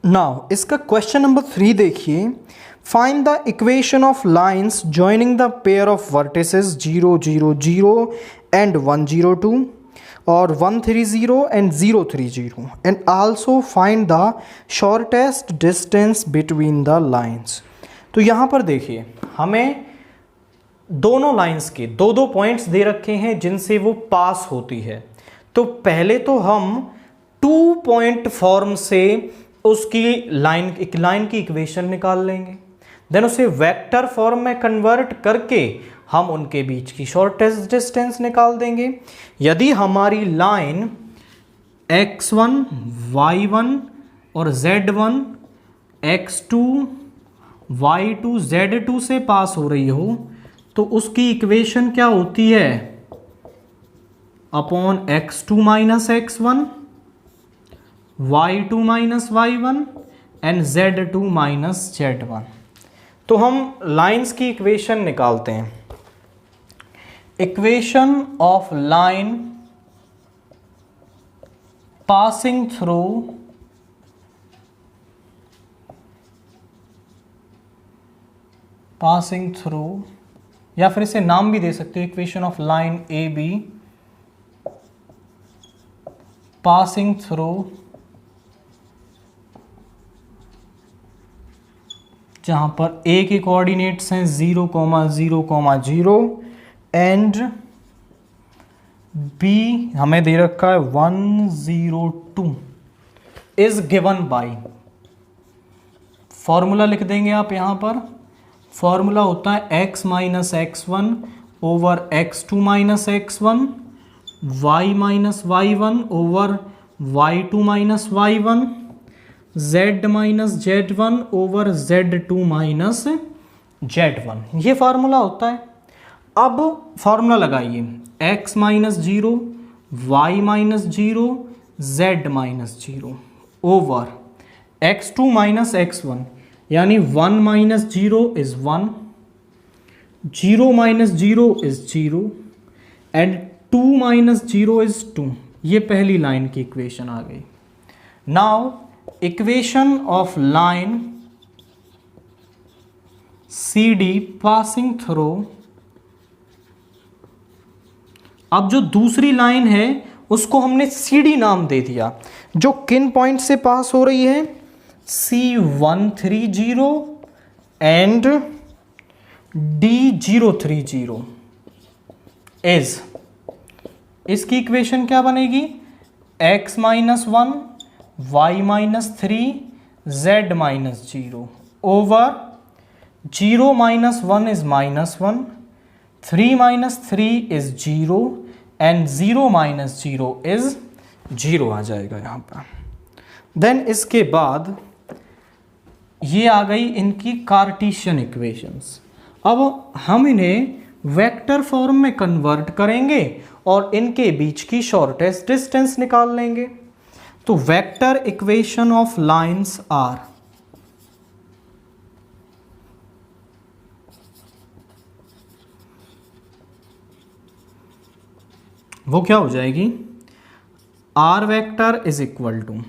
Now इसका question number 3 देखिए, find the equation of lines joining the pair of vertices 0 0 0 and 1 0 2 और 1 3 0 and 0 3 0 and also find the shortest distance between the lines. तो यहाँ पर देखिए हमें दोनों लाइंस के दो दो पॉइंट्स दे रखे हैं जिनसे वो पास होती है। तो पहले तो हम 2 पॉइंट फॉर्म से उसकी एक लाइन की इक्वेशन निकाल लेंगे, देन उसे वेक्टर फॉर्म में कन्वर्ट करके हम उनके बीच की शॉर्टेस्ट डिस्टेंस निकाल देंगे। यदि हमारी लाइन x1 y1 और z1 x2 y2 z2 से पास हो रही हो तो उसकी इक्वेशन क्या होती है, upon x2 minus x1 y2 minus y1 and z2 minus z1। तो हम लाइंस की इक्वेशन निकालते हैं। Equation of line passing through या फिर इसे नाम भी दे सकते हो, equation of line A be passing through जहां पर ए के कोऑर्डिनेट्स हैं 0, 0, 0 एंड बी हमें दे रखा है 1 0 2 इज गिवन बाय, फॉर्मूला लिख देंगे आप यहां पर। फॉर्मूला होता है x minus x1 over x2 minus x1, y minus y1 over y2 minus y1, z minus z1 over z2 minus z1। ये फार्मूला होता है। अब फार्मूला लगाइए, x minus 0 y minus 0 z minus 0 over x2 minus x1, यानी 1 minus 0 is 1, 0 minus 0 is 0 and 2 minus 0 is 2। ये पहली line की equation आ गई। Now equation of line C D passing through, अब जो दूसरी लाइन है उसको हमने सी डी नाम दे दिया, जो किन पॉइंट से पास हो रही है, C130 एंड D030 इज, इसकी इक्वेशन क्या बनेगी, x minus 1 y minus 3 z minus 0 over 0 minus 1 is minus 1, 3 minus 3 is 0 and 0 minus 0 is 0 आ जाएगा यहाँ पर। देन इसके बाद ये आ गई इनकी कार्टेशियन इक्वेशंस। अब हम इन्हें वेक्टर फॉर्म में कन्वर्ट करेंगे और इनके बीच की शॉर्टेस्ट डिस्टेंस निकाल लेंगे। तो vector equation of lines are, वो क्या हो जाएगी, r vector is equal to,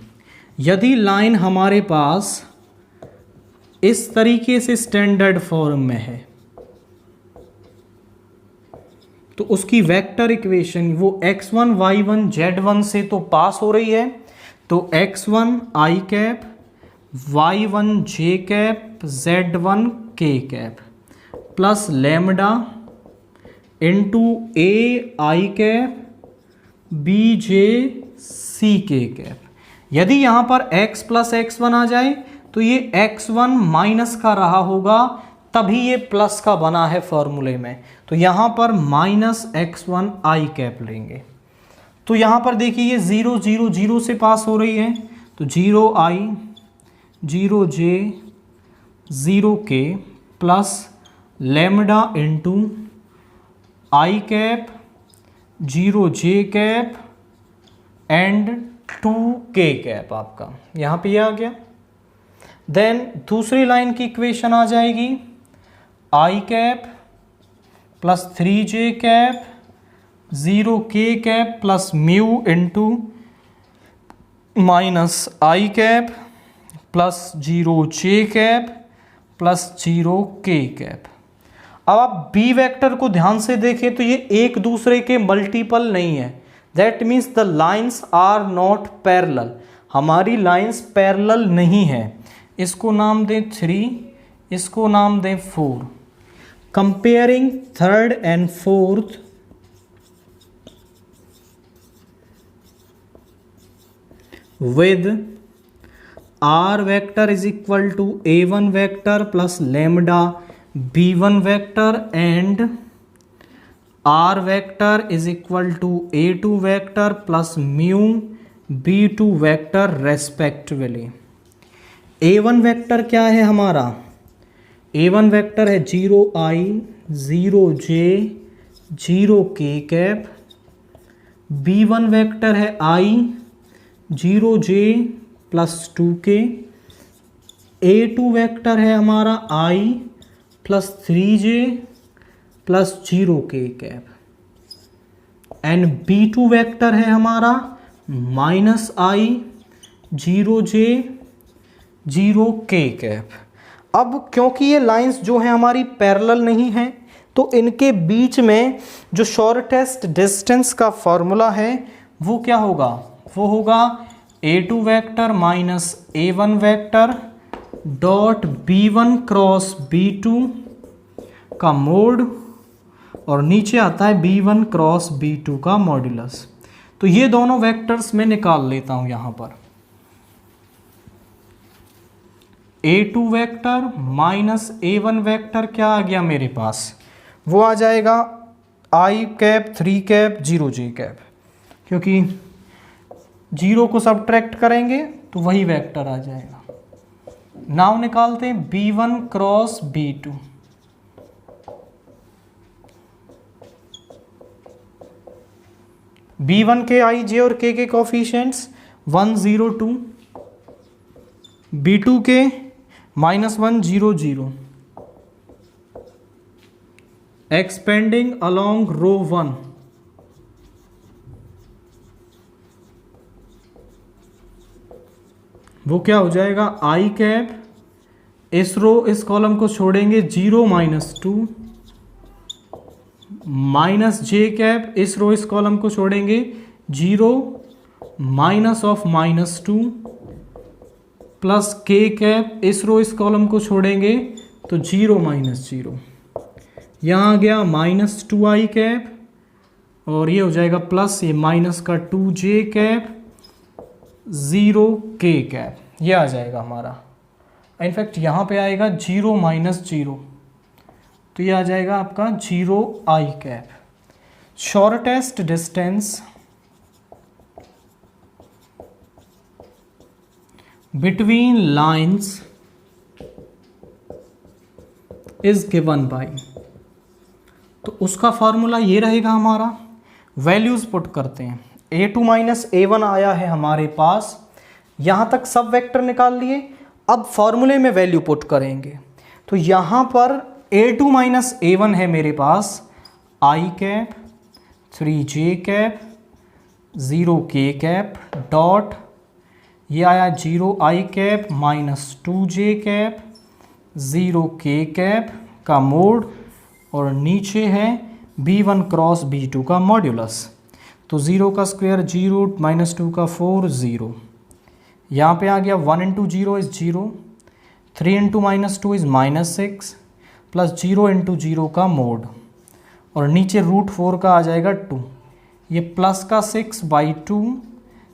यदि लाइन हमारे पास इस तरीके से स्टैंडर्ड फॉर्म में है तो उसकी वेक्टर इक्वेशन वो x1 y1 z1 से तो पास हो रही है, तो x1 i cap, y1 j cap, z1 k cap plus lambda into a i cap b j c k cap. यदि यहां पर x प्लस x1 आ जाए तो ये x1 माइनस का रहा होगा, तभी ये प्लस का बना है फॉर्मूले में। तो यहां पर माइनस x1 i कैप लेंगे। तो यहां पर देखिए ये 0 0 0 से पास हो रही है, तो 0 i 0 j 0 k plus lambda into i cap 0 j cap and 2 k cap आपका यहां पे ये आ गया। देन दूसरी लाइन की इक्वेशन आ जाएगी, i cap plus 3j cap 0 k cap plus mu into minus i cap plus 0 J cap plus 0 के cap. अब आप बी वेक्टर को ध्यान से देखें तो ये एक दूसरे के मल्टीपल नहीं है। That means the lines are not parallel. हमारी लाइन्स पैरेलल नहीं है। इसको नाम दें 3, इसको नाम दें 4। Comparing third and fourth with r vector is equal to a1 vector plus lambda b1 vector and r vector is equal to a2 vector plus mu b2 vector respectively। a1 vector क्या है हमारा? a1 vector है 0i 0j 0k cap. b1 vector है i 0j plus 2k। a2 vector है हमारा i plus 3j plus 0k cap. And b2 vector है हमारा minus i 0j 0k cap. अब क्योंकि ये लाइंस जो है हमारी पैरेलल नहीं है तो इनके बीच में जो शॉर्टेस्ट डिस्टेंस का फॉर्मूला है वो क्या होगा? वो होगा a2 vector minus a1 vector dot b1 cross b2 का मोड और नीचे आता है b1 क्रॉस b2 का मॉड्यूलस। तो ये दोनों वेक्टर्स मैं निकाल लेता हूं यहां पर। a2 vector minus a1 vector क्या आ गया मेरे पास? वो आ जाएगा i cap 3 cap 0j cap, क्योंकि 0 को सब्ट्रैक्ट करेंगे तो वही वेक्टर आ जाएगा। नाउ निकालते हैं b1 क्रॉस b2। b1 के i j और k के कोफिशिएंट्स 1 0 2, b2 के -1 0 0। एक्सपेंडिंग अलोंग रो 1, वो क्या हो जाएगा? i कैप, इस रो इस कॉलम को छोड़ेंगे 0 -2, माइनस जे कैप, इस रो इस कॉलम को छोड़ेंगे 0 माइनस ऑफ -2 प्लस के कैप, इस रो इस कॉलम को छोड़ेंगे तो 0 -0। यहाँ आ गया -2i कैप और ये हो जाएगा प्लस ये माइनस का 2j कैप 0k कैप। ये आ जाएगा हमारा। इनफैक्ट यहाँ पे आएगा 0 -0, तो ये आ जाएगा आपका 0i cap. Shortest distance between lines is given by, तो उसका फॉर्मूला ये रहेगा हमारा। वैल्यूज पुट करते हैं। a2 माइनस a1 आया है हमारे पास, यहाँ तक सब वेक्टर निकाल लिए। अब फॉर्मूले में वैल्यू पुट करेंगे तो यहाँ पर a2 माइनस a1 है मेरे पास i cap 3j cap 0k cap dot ये आया 0i cap minus 2j cap 0k cap का मोड और नीचे है b1 क्रॉस b2 का मॉड्यूलस। तो 0 का स्क्वायर 0 -2 का 4 0। यहाँ पे आ गया 1 into 0 is 0, 3 into -2 is -6 plus 0 into 0 का मोड और नीचे √4 का आ जाएगा 2। ये प्लस का 6/2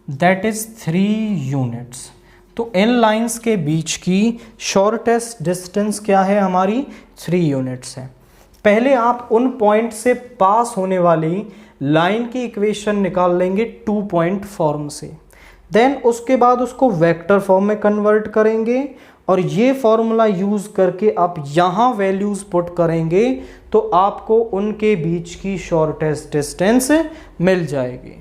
दैट इज़ 3 यूनिट्स। तो इन लाइंस के बीच की शॉर्टेस्ट डिस्टेंस क्या है हमारी? 3 यूनिट्स है। पहले आप उन पॉइंट से पास होने वाली लाइन की इक्वेशन निकाल लेंगे 2 पॉइंट फॉर्म से, देन उसके बाद उसको वेक्टर फॉर्म में कन्वर्ट करेंगे और ये फॉर्मूला यूज करके आप यहाँ वैल्यूज पुट करेंगे तो आपको उनके बीच की शॉर्टेस्ट डिस्टेंस मिल जाएगी।